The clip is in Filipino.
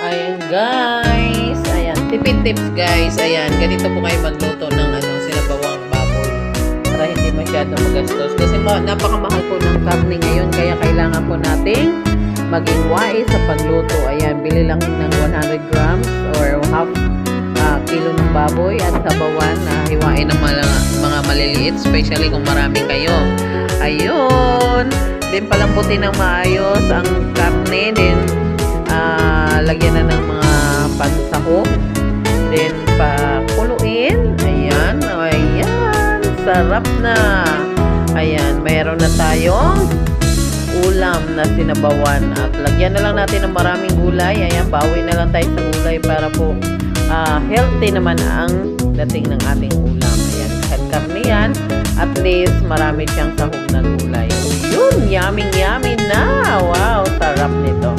Ayan guys, ayan, tipid tips guys, ayan, ganito po kayo magluto ng sinabawang baboy para hindi masyado magastos kasi napakamahal po ng karne ngayon kaya kailangan po nating maging wise sa pagluto. Ayan, bili lang ng 100 grams or half kilo ng baboy at sabawan na hiwain ng mga maliliit, especially kung marami kayo. Ayun, din palambutin ng maayos ang karne, din lagyan na ng mga pansahog, then pakuluin. Ayan, ayan, sarap na. Ayan, mayroon na tayong ulam na sinabawan at lagyan na lang natin ng maraming gulay. Ayan, bawi na lang tayo sa gulay para po healthy naman ang dating ng ating ulam. Ayan, kahit karne yan, at least marami siyang sahog na gulay. Yun, yummy na. Wow, sarap nito.